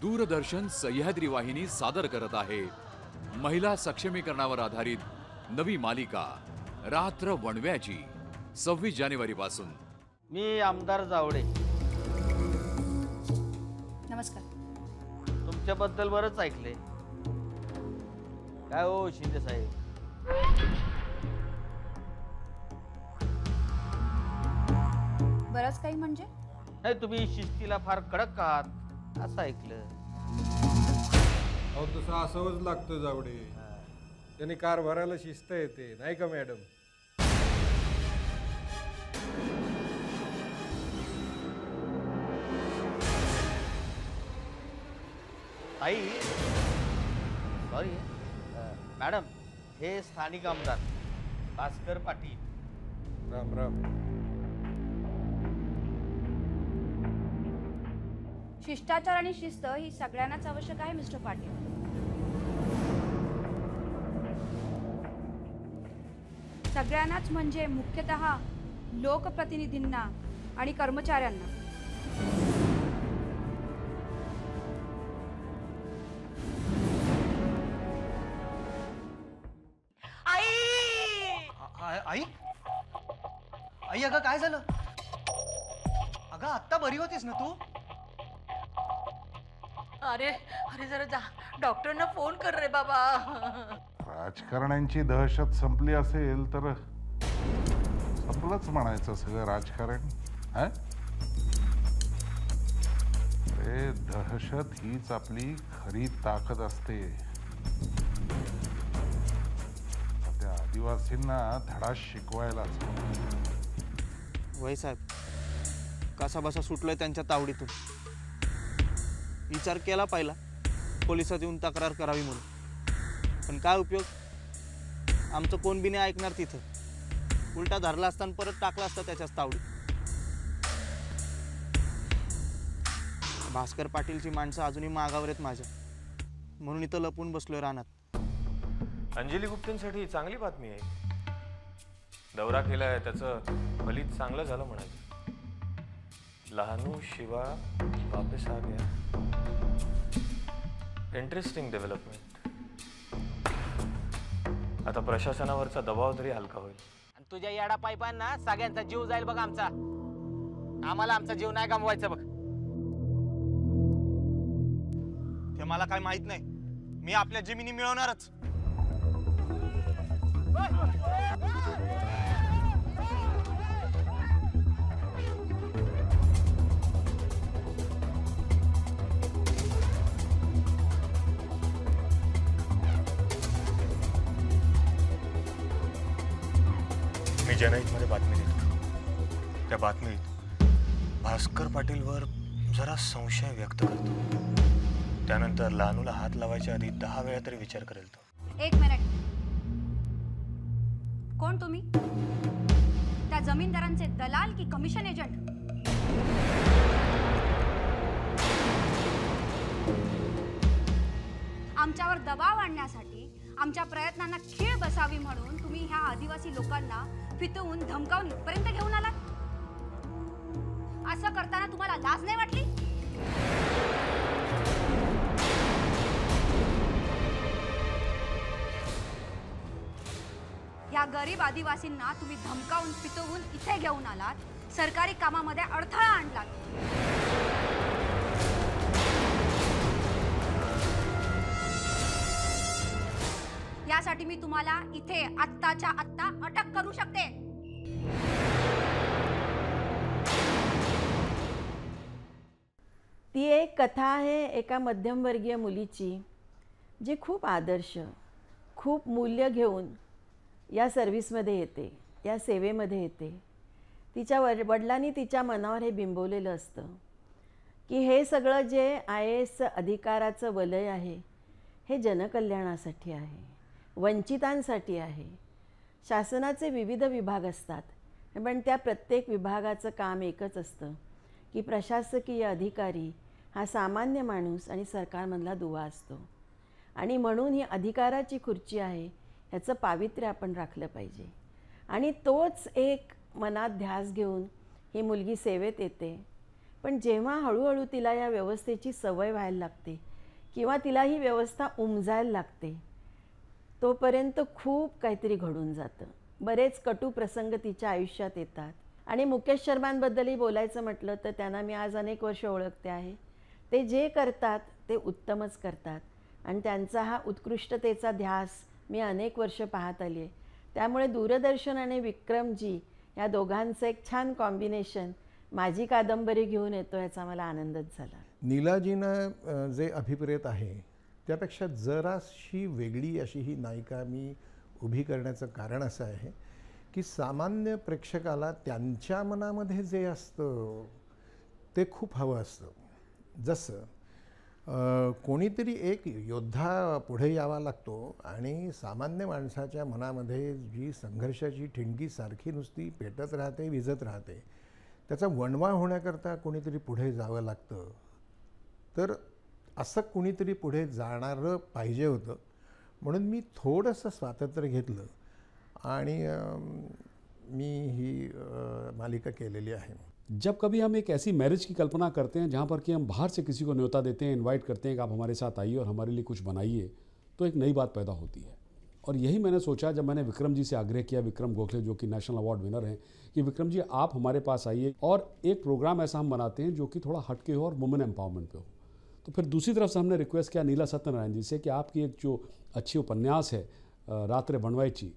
दूरदर्शन सह्याद्री वाहिनी सादर करत आहे महिला सक्षमीकरणावर आधारित नवी मालिका रात्र वणव्याची 26 जानेवारी पासून। मी आमदार जावडे। नमस्कार। तुमच्याबद्दल बरंच ऐकले। काय हो शिंदे साहेब? बरंच काही म्हणजे? नाही, तुम्ही शिस्तीला फार कडक आहात असं ऐकलं। अहो तसं असावंच लागतं जावडे, त्याने कारभाराला शिस्त येते नाही का मॅडम? आई सॉरी मॅडम, हे स्थानिक आमदार भास्कर पाटील। राम राम। शिष्टाचार आणि शिस्त ही सगळ्यांनाच आवश्यक आहे मिस्टर पाटील। सगळ्यांनाच म्हणजे मुख्यतः लोकप्रतिनिधींना आणि कर्मचाऱ्यांना। आई आई अगं काय झालं? अगं आत्ता बरी होतीस ना तू? अरे अरे जरा जा, डॉक्टरना फोन कर रे बाबा। राजकारण्यांची दहशत संपली असेल तर संपलंच म्हणायचं सगळं राजकारण। अरे दहशत हीच आपली खरी ताकद असते। त्या आदिवासींना धडा शिकवायलाच। वय साहेब, कसा बसा सुटलोय त्यांच्या तावडीतून। विचार केला पाहिला पोलिसात येऊन तक्रार करावी म्हणून, पण काय उपयोग? आमचं कोण बी नाही ऐकणार तिथं। उलटा धरला असताना परत टाकला असता त्याच्याच तावडीत। भास्कर पाटीलची माणसं अजूनही मागावर आहेत माझ्या, म्हणून इथं लपून बसलोय रानात। अंजली गुप्तेंसाठी चांगली बातमी आहे। दौरा केलाय, त्याचं फलित चांगलं झालं म्हणायचं। लहानू शिवा वापस आ गया। Interesting development. आता प्रशासनावरचा दबाव तरी हलका होईल। आणि तुझ्या याडा पायपांना सगळ्यांचा जीव जाईल बघ आमचा। आम्हाला आमचा जीव नाही गमवायचा बघ। ते मला काय माहित नाही, मी आपल्या जमिनी मिळवणारच। मी जनहितमध्ये बातमी देतो। त्या बातमीत भास्कर पाटीलवर जरा संशय व्यक्त करतो। त्यानंतर लहानूला हात लावायच्या आधी 10 वेळा तरी विचार करेल तो। एक मिनिट, कोण तुम्ही? त्या जमीनदारांचे दलाल की कमिशन एजंट? आमच्यावर दबाव आणण्यासाठी, आमच्या प्रयत्नांना खीळ बसावी म्हणून तुम्ही ह्या आदिवासी लोकांना फितवून धमकावून इथपर्यंत घेऊन आलात? असं करताना तुम्हाला लाज नाही वाटली? या गरीब आदिवासींना तुम्ही धमकावून फितवून इथे घेऊन आलात, सरकारी कामामध्ये अडथळा आणलात। यासाठी मी तुम्हाला इथे आत्ताच्या आत्ता अटक करू शकते। ती एक कथा आहे एका मध्यमवर्गीय मुलीची, जी खूप आदर्श, खूप मूल्य घेऊन या सर्व्हिसमध्ये येते, या सेवेमध्ये येते। तिच्या वडिलांनी तिच्या मनावर हे बिंबवलेलं असतं की हे सगळं जे IAS अधिकाराचं वलय आहे हे जनकल्याणासाठी आहे, वंचितांसाठी आहे। शासनाचे विविध विभाग असतात, पण त्या प्रत्येक विभागाचं काम एकच असतं की प्रशासकीय अधिकारी हा सामान्य माणूस आणि सरकारमधला दुवा असतो। आणि म्हणून ही अधिकाराची खुर्ची आहे, ह्याचं पावित्र्य आपण राखलं पाहिजे। आणि तोच एक मनात ध्यास घेऊन ही मुलगी सेवेत येते पण जेव्हा हळूहळू तिला या व्यवस्थेची सवय व्हायला लागते किंवा तिला ही व्यवस्था उमजायला लागते, तोपर्यंत खूप काहीतरी घडून जातं. बरेच कटू प्रसंग तिच्या आयुष्यात येतात. आणि मुकेश शर्मांबद्दलही बोलायचं म्हटलं तर त्यांना मी आज अनेक वर्ष ओळखते आहे. ते जे करतात ते उत्तमच करतात आणि त्यांचा हा उत्कृष्टतेचा ध्यास मी अनेक वर्ष पाहत आली आहे. त्यामुळे दूरदर्शन आणि विक्रमजी या दोघांचं एक छान माझी कादंबरी घेऊन येतो याचा मला आनंदच झाला. नीलाजीनं जे अभिप्रेत आहे त्यापेक्षा जराशी वेगळी अशी ही नायिका मी उभी करण्याचं कारण असं आहे की सामान्य प्रेक्षकाला त्यांच्या मनामध्ये जे असतं ते खूप हवं असतं. जसं कोणीतरी एक योद्धा पुढे यावा लागतो आणि सामान्य माणसाच्या मनामध्ये जी संघर्षाची ठिणगी सारखी नुसती पेटत राहते, विझत राहते, त्याचा वणवा होण्याकरता कोणीतरी पुढे जावं लागतं. तर असं कुणीतरी पुढे जाणारं पाहिजे होतं, म्हणून मी थोडंसं स्वातंत्र्य घेतलं आणि मी ही मालिका केलेली आहे. जब कभी हम एक ऐसी मैरिज की कल्पना करते हैं जहाँ पर कि हम बाहर से किसी को न्योता देते हैं, इनवाइट करते हैं कि आप हमारे साथ आइए और हमारे लिए कुछ बनाइए, तो एक नई बात पैदा होती है. और यही मैंने सोचा जब मैंने विक्रम जी से आग्रह किया, विक्रम गोखले जो कि नेशनल अवार्ड विनर हैं, कि विक्रम जी आप हमारे पास आइए और एक प्रोग्राम ऐसा हम बनाते हैं जो कि थोड़ा हटके हो और वुमेन एम्पावरमेंट पे हो. तो फिर दूसरी तरफ से हमने रिक्वेस्ट किया नीला सत्यनारायण जी से कि आपकी एक जो अच्छी उपन्यास है रात्र वणवायची,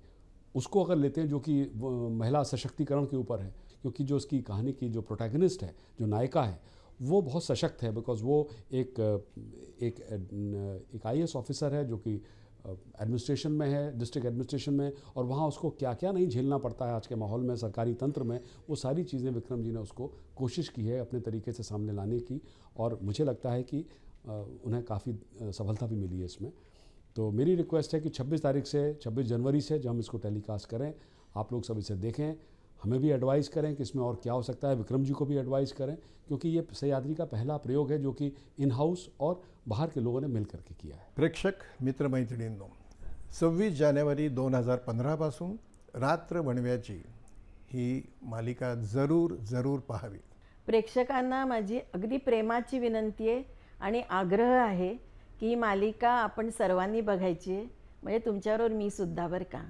उसको अगर लेते हैं जो कि महिला सशक्तिकरण के ऊपर है, क्योंकि जो उसकी कहानी की जो प्रोटैगनिस्ट है, जो नायिका है, वो बहुत सशक्त है. बिकॉज वो एक IAS ऑफिसर है जो कि एडमिनिस्ट्रेशन में है, डिस्ट्रिक्ट एडमिनिस्ट्रेशन में, और वहाँ उसको क्या क्या नहीं झेलना पड़ता है आज के माहौल में, सरकारी तंत्र में, वो सारी चीज़ें विक्रम जी ने उसको कोशिश की है अपने तरीके से सामने लाने की. और मुझे लगता है कि उन्हें काफ़ी सफलता भी मिली है इसमें. तो मेरी रिक्वेस्ट है कि 26 जनवरी से जब हम इसको टेलीकास्ट करें, आप लोग सब इसे देखें, हमें भी एडवाइस करें कि इसमें और क्या हो सकता है, विक्रम जी को भी एडवाइस करें, क्योंकि ये सह्याद्री का पहला प्रयोग है जो कि इन हाउस और बाहर के लोगों ने मिल करके किया है. प्रेक्षक मित्रमैत्रिणींनो, 26 जानेवारी 2015 पासून रात्र वणव्याची ही मालिका जरूर पाहावी. प्रेक्षकांना माझी अगदी प्रेमाची विनंती आहे आणि आग्रह आहे की ही मालिका आपण सर्वांनी बघायची आहे. म्हणजे तुमच्याबरोबर मी सुद्धा बरं का.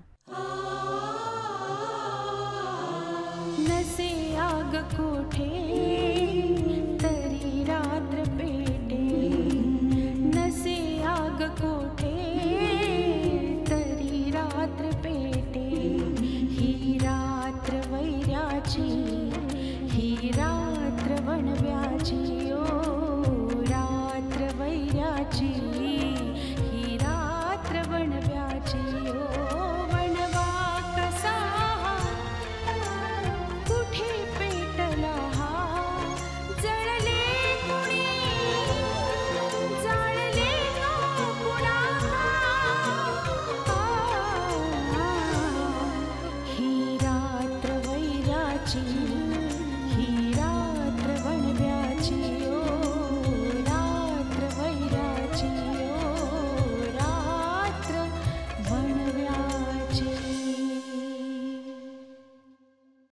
नसे आग कोठे तरी रात्र पेटे, नसे आग कोठे तरी रात्र पेटे, ही रात्र वैराची, ही रात्र वणव्याची, ओ रात्र वैराची.